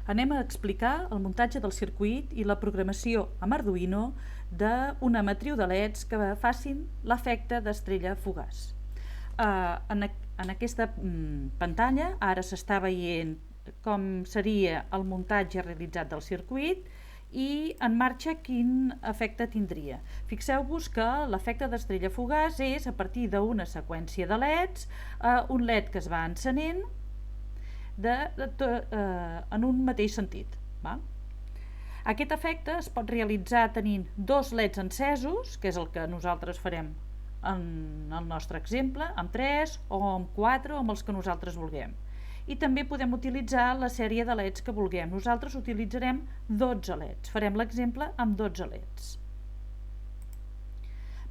Anem a explicar el muntatge del circuit i la programació amb Arduino d'una matriu de LEDs que facin l'efecte d'estrella fugaç. En aquesta pantalla ara s'està veient com seria el muntatge realitzat del circuit i en marxa quin efecte tindria. Fixeu-vos que l'efecte d'estrella fugaç és a partir d'una seqüència de LEDs, un LED que es va encenent en un mateix sentit. Aquest efecte es pot realitzar tenint dos LEDs encesos, que és el que nosaltres farem en el nostre exemple, amb 3 o amb 4 o amb els que nosaltres vulguem. I també podem utilitzar la sèrie de LEDs que vulguem. Nosaltres utilitzarem 12 LEDs. Farem l'exemple amb 12 LEDs.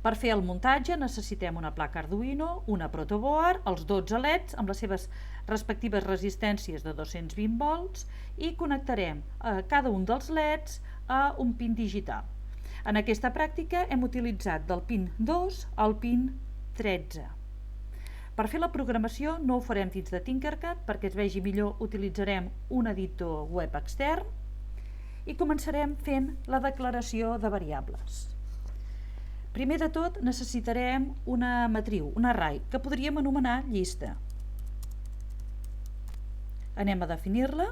Per fer el muntatge necessitem una placa Arduino, una protoboard, els 12 LEDs amb les seves respectives resistències de 220 volts i connectarem cada un dels LEDs a un pin digital. En aquesta pràctica hem utilitzat del pin 2 al pin 13. Per fer la programació no ho farem dins de Tinkercad, perquè es vegi millor utilitzarem un editor web extern i començarem fent la declaració de variables. Primer de tot necessitarem una matriu, un array, que podríem anomenar llista. Anem a definir-la.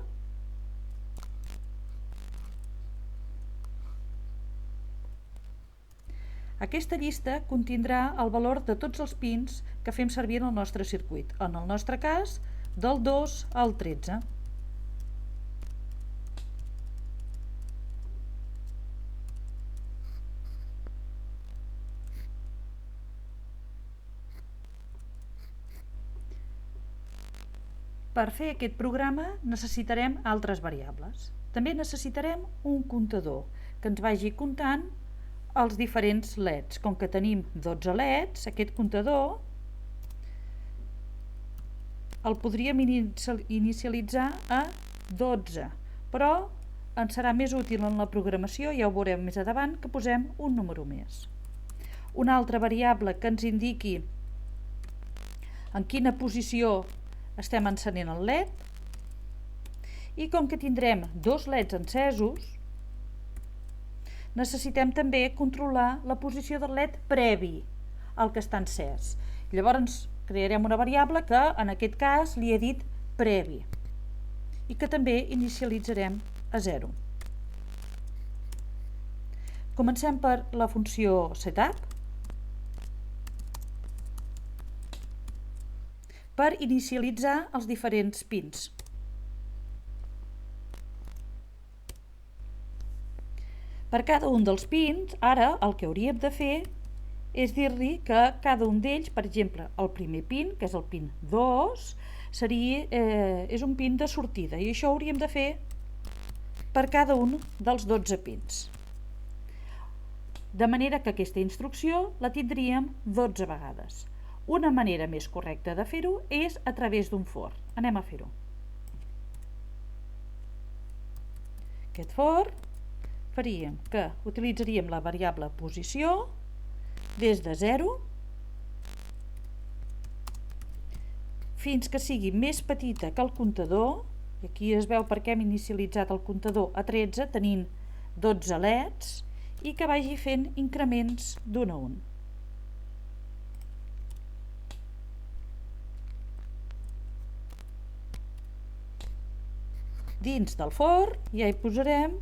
Aquesta llista contindrà el valor de tots els pins que fem servir en el nostre circuit, en el nostre cas del 2 al 13. Per fer aquest programa necessitarem altres variables. També necessitarem un comptador que ens vagi comptant els diferents LEDs. Com que tenim 12 LEDs, aquest comptador el podríem inicialitzar a 12, però ens serà més útil en la programació, ja ho veurem més endavant, que posem un número més. Una altra variable que ens indiqui en quina posició estem encenent el LED, i com que tindrem dos LEDs encesos, necessitem també controlar la posició del LED previ al que està encès. Llavors crearem una variable que en aquest cas li he dit previ i que també inicialitzarem a 0. Comencem per la funció setup. Per inicialitzar els diferents pins. Per cada un dels pins, ara el que hauríem de fer és dir-li que cada un d'ells, per exemple, el primer pin, que és el pin 2, és un pin de sortida, i això ho hauríem de fer per cada un dels 12 pins. De manera que aquesta instrucció la tindríem 12 vegades. Una manera més correcta de fer-ho és a través d'un for. Anem a fer-ho. Aquest for faríem que utilitzaríem la variable posició des de 0 fins que sigui més petita que el comptador, i aquí es veu per què hem inicialitzat el comptador a 13 tenint 12 LEDs, i que vagi fent increments d'un a un. Dins del for ja hi posarem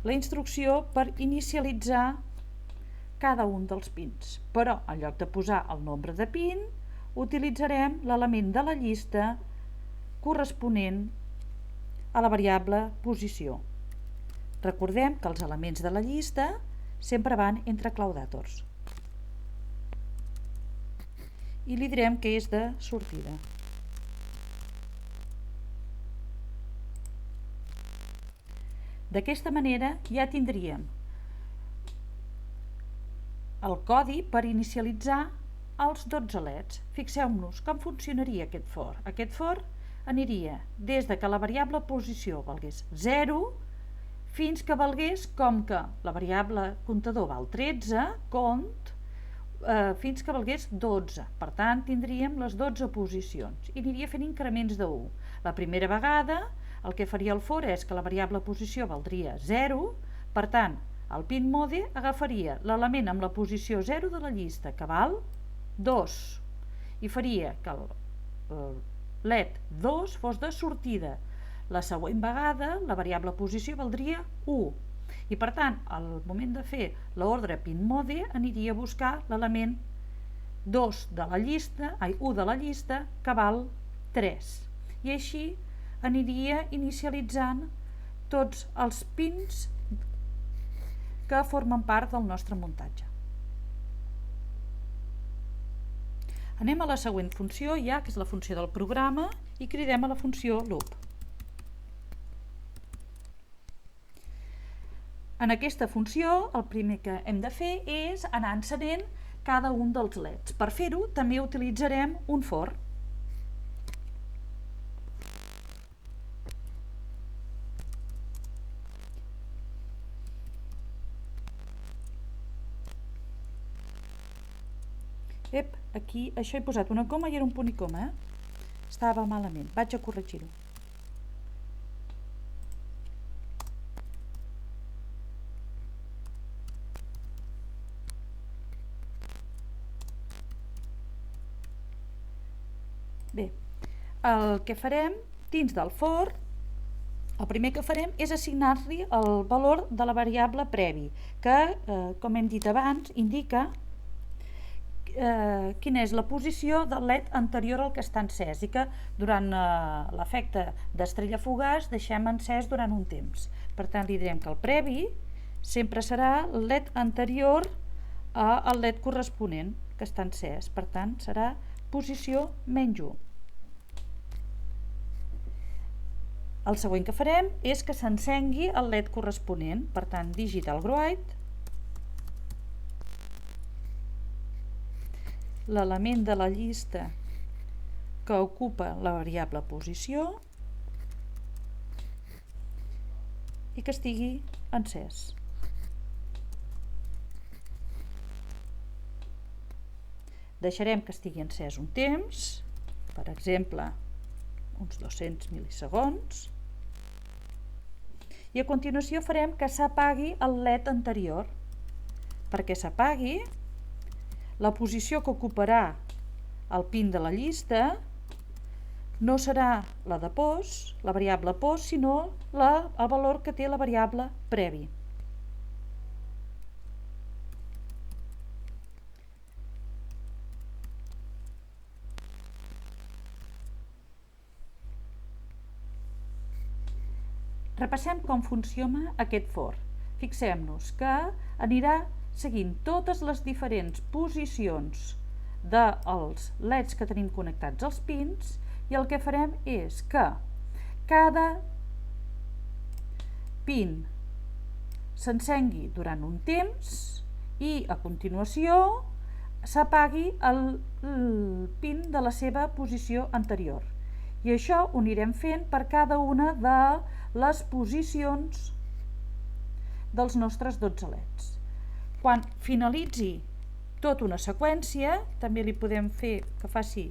la instrucció per inicialitzar cada un dels pins, però en lloc de posar el nombre de pin utilitzarem l'element de la llista corresponent a la variable posició. Recordem que els elements de la llista sempre van entre claudàtors i li direm que és de sortida. D'aquesta manera ja tindríem el codi per inicialitzar els 12 LEDs. Fixeu-nos com funcionaria aquest for. Aquest for aniria des de que la variable posició valgués 0 fins que valgués, com que la variable comptador val 13, fins que valgués 12. Per tant, tindríem les 12 posicions i aniria fent increments de 1. La primera vegada el que faria el for és que la variable posició valdria 0, per tant, el pin mode agafaria l'element amb la posició 0 de la llista, que val 2, i faria que el LED 2 fos de sortida. La següent vegada la variable posició valdria 1, i per tant, al moment de fer l'ordre pin mode aniria a buscar l'element 2 de la llista, 1 de la llista, que val 3, i així aniria inicialitzant tots els pins que formen part del nostre muntatge. Anem a la següent funció ja, que és la funció del programa, i cridem a la funció loop. En aquesta funció el primer que hem de fer és anar encenent cada un dels LEDs. Per fer-ho també utilitzarem un for. Aquí això he posat una coma i era un punt i coma, Estava malament, vaig a corregir-ho. Bé, el que farem dins del for, el primer que farem és assignar-li el valor de la variable previ, que, com hem dit abans, indica quina és la posició del LED anterior al que està encès i que durant l'efecte d'estrella fugaç deixem encès durant un temps. Per tant, li direm que el previ sempre serà el LED anterior al LED corresponent que està encès. Per tant, serà posició menys 1. El següent que farem és que s'encengui el LED corresponent. Per tant, digital grow white, l'element de la llista que ocupa la variable posició i que estigui encès. Deixarem que estigui encès un temps, per exemple, uns 200 mil·lisegons, i a continuació farem que s'apagui el LED anterior. Perquè s'apagui, la posició que ocuparà el pin de la llista no serà la de pos, la variable pos, sinó el valor que té la variable previ. Repassem com funciona aquest for. Fixem-nos que anirà seguint totes les diferents posicions dels LEDs que tenim connectats als pins, i el que farem és que cada pin s'encengui durant un temps i a continuació s'apagui el pin de la seva posició anterior. I això ho anirem fent per cada una de les posicions dels nostres 12 LEDs. Quan finalitzi tota una seqüència, també li podem fer que faci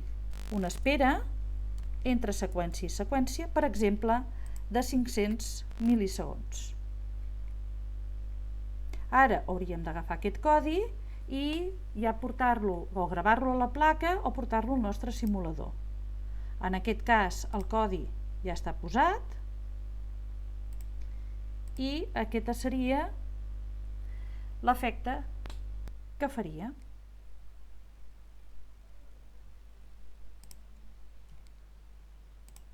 una espera entre seqüència i seqüència, per exemple, de 500 mil·lisegons. Ara hauríem d'agafar aquest codi i ja portar-lo o gravar-lo a la placa o portar-lo al nostre simulador. En aquest cas el codi ja està posat i aquest seria l'efecte que faria.